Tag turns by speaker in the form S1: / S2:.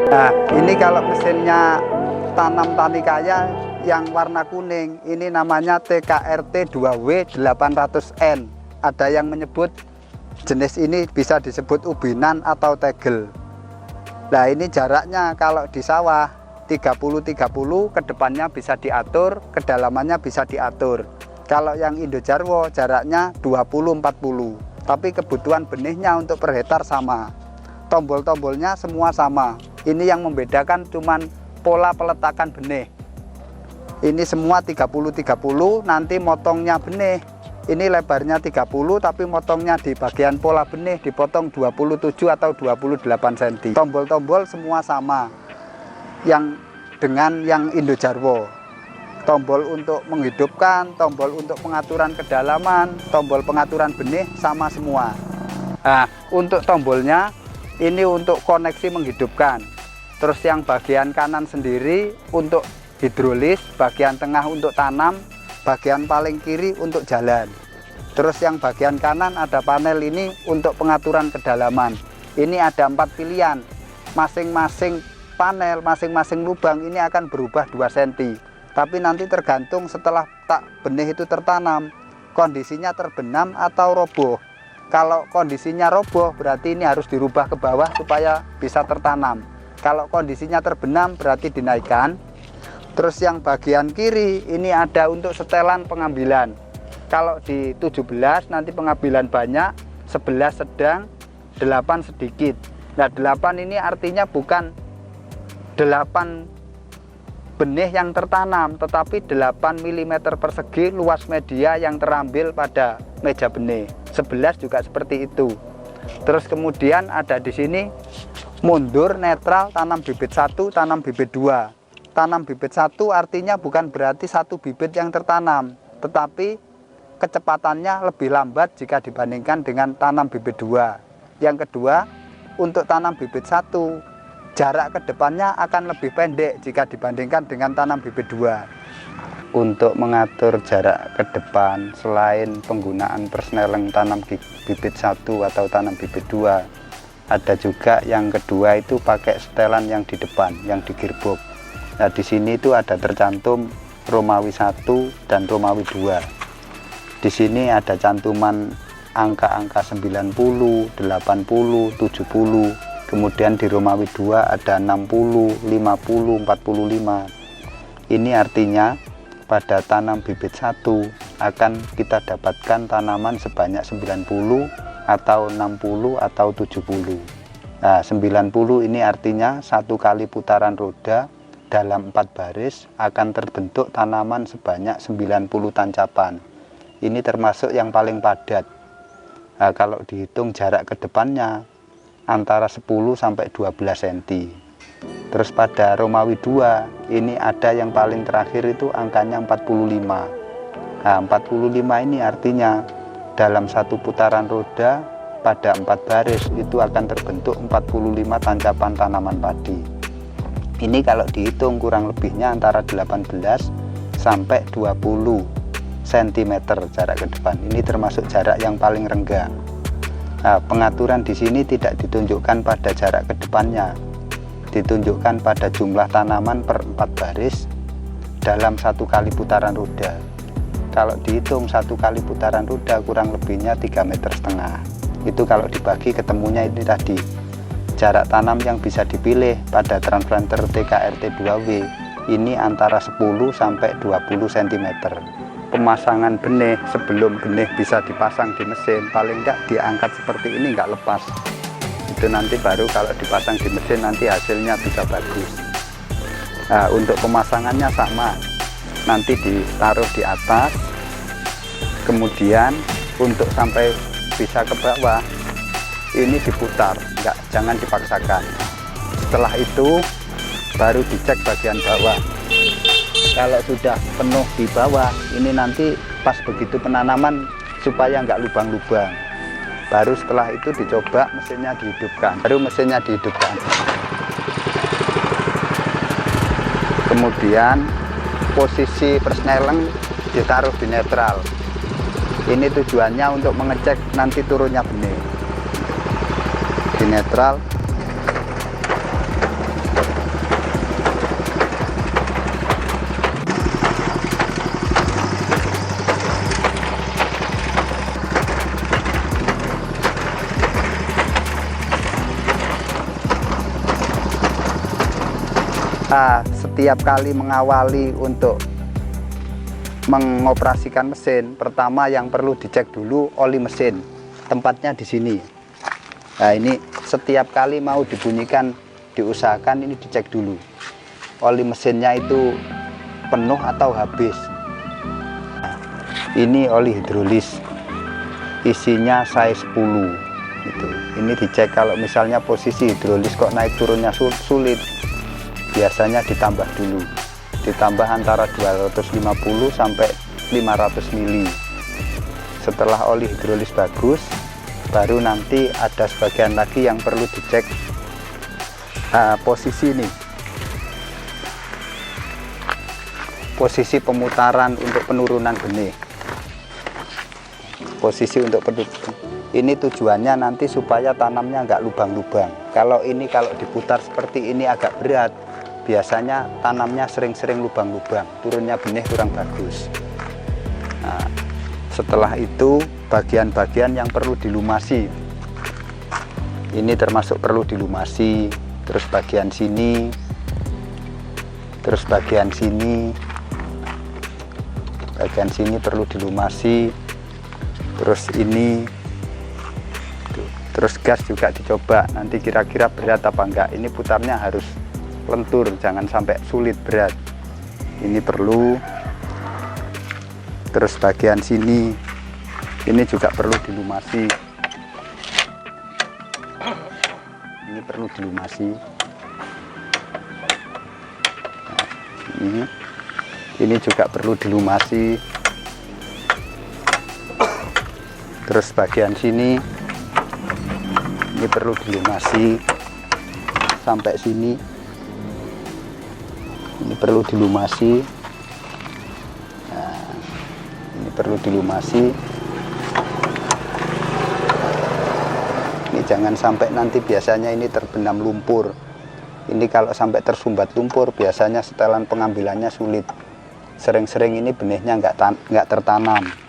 S1: Nah, ini kalau mesinnya Tanam Tani Kaya yang warna kuning, ini namanya TKRT 2W 800N. Ada yang menyebut jenis ini bisa disebut ubinan atau tegel. Nah, ini jaraknya kalau di sawah 30-30, ke depannya bisa diatur, kedalamannya bisa diatur. Kalau yang Indo Jarwo jaraknya 20-40, tapi kebutuhan benihnya untuk per hektar sama. Tombol-tombolnya semua sama. Ini yang membedakan cuman pola peletakan benih. Ini semua 30-30, nanti motongnya benih. Ini lebarnya 30, tapi motongnya di bagian pola benih dipotong 27 atau 28 cm. Tombol-tombol semua sama. Yang dengan yang Indo Jarwo. Tombol untuk menghidupkan, tombol untuk pengaturan kedalaman, tombol pengaturan benih sama semua. Nah, untuk tombolnya ini untuk koneksi menghidupkan. Terus yang bagian kanan sendiri untuk hidrolis, bagian tengah untuk tanam, bagian paling kiri untuk jalan. Terus yang bagian kanan ada panel ini untuk pengaturan kedalaman. Ini ada 4 pilihan. Masing-masing panel, masing-masing lubang ini akan berubah 2 cm. Tapi nanti tergantung setelah benih itu tertanam, kondisinya terbenam atau roboh. Kalau kondisinya roboh berarti ini harus dirubah ke bawah supaya bisa tertanam. Kalau kondisinya terbenam berarti dinaikkan. Terus yang bagian kiri ini ada untuk setelan pengambilan. Kalau di 17 nanti pengambilan banyak, 11 sedang, 8 sedikit. Nah, 8 ini artinya bukan 8 benih yang tertanam, tetapi 8 mm persegi luas media yang terambil pada meja benih. 11 juga seperti itu. Terus kemudian ada di sini mundur, netral, tanam bibit 1, tanam bibit 2. Tanam bibit 1 artinya bukan berarti 1 bibit yang tertanam, tetapi kecepatannya lebih lambat jika dibandingkan dengan tanam bibit 2. Yang kedua, untuk tanam bibit 1, jarak ke depannya akan lebih pendek jika dibandingkan dengan tanam bibit 2. Untuk mengatur jarak ke depan, selain penggunaan persneleng tanam bibit 1 atau tanam bibit 2, ada juga yang kedua itu pakai setelan yang di depan, yang di gearbox. Nah, di sini itu ada tercantum Romawi 1 dan Romawi 2. Di sini ada cantuman angka-angka 90, 80, 70. Kemudian di Romawi 2 ada 60, 50, 45. Ini artinya pada tanam bibit 1 akan kita dapatkan tanaman sebanyak 90 atau 60 atau 70. Nah, 90 ini artinya 1 kali putaran roda dalam 4 baris akan terbentuk tanaman sebanyak 90 tancapan. Ini termasuk yang paling padat. Nah, kalau dihitung jarak ke depannya antara 10 sampai 12 cm. Terus pada Romawi 2 ini ada yang paling terakhir itu angkanya 45. Nah, 45 ini artinya dalam 1 putaran roda pada 4 baris itu akan terbentuk 45 tancapan tanaman padi. Ini kalau dihitung kurang lebihnya antara 18 sampai 20 cm jarak ke depan. Ini termasuk jarak yang paling renggang. Nah, pengaturan di sini tidak ditunjukkan pada jarak ke depannya, ditunjukkan pada jumlah tanaman per 4 baris dalam 1 kali putaran roda. Kalau dihitung 1 kali putaran roda kurang lebihnya 3,5 meter. Itu kalau dibagi ketemunya ini tadi. Jarak tanam yang bisa dipilih pada transplanter TKRT 2W ini antara 10 sampai 20 cm. Pemasangan benih sebelum benih bisa dipasang di mesin paling enggak diangkat seperti ini, enggak lepas. Itu nanti baru kalau dipasang di mesin nanti hasilnya bisa bagus. Nah, untuk pemasangannya sama, nanti ditaruh di atas, kemudian untuk sampai bisa ke bawah ini diputar, jangan dipaksakan. Setelah itu baru dicek bagian bawah. Kalau sudah penuh di bawah, ini nanti pas begitu penanaman supaya nggak lubang-lubang. Baru setelah itu dicoba mesinnya dihidupkan. Baru mesinnya dihidupkan. Kemudian posisi persneleng ditaruh di netral. Ini tujuannya untuk mengecek nanti turunnya benih. Di netral. kita setiap kali mengawali untuk mengoperasikan mesin, pertama yang perlu dicek dulu oli mesin, tempatnya di sini. Nah, ini setiap kali mau dibunyikan, diusahakan ini dicek dulu oli mesinnya itu penuh atau habis. Nah, ini oli hidrolis, isinya size 10 gitu. Ini dicek, kalau misalnya posisi hidrolis kok naik turunnya sulit, biasanya ditambah dulu, ditambah antara 250 sampai 500 mili. Setelah oli hidrolis bagus, baru nanti ada sebagian lagi yang perlu dicek posisi ini, posisi pemutaran untuk penurunan benih. Posisi untuk ini tujuannya nanti supaya tanamnya nggak lubang-lubang. Kalau diputar seperti ini agak berat, biasanya tanamnya sering-sering lubang-lubang, turunnya benih kurang bagus. Nah, setelah itu bagian-bagian yang perlu dilumasi, ini termasuk perlu dilumasi, terus bagian sini, terus bagian sini perlu dilumasi, terus ini, terus gas juga dicoba, nanti kira-kira berat apa enggak. Ini putarnya harus lentur, jangan sampai sulit berat. Ini perlu. Terus bagian sini ini juga perlu dilumasi, ini perlu dilumasi. Nah, ini juga perlu dilumasi. Terus bagian sini ini perlu dilumasi sampai sini, ini perlu dilumasi. Nah, ini perlu dilumasi. Ini jangan sampai nanti biasanya ini terbenam lumpur. Ini kalau sampai tersumbat lumpur, biasanya setelan pengambilannya sulit. Sering-sering ini benihnya nggak tertanam.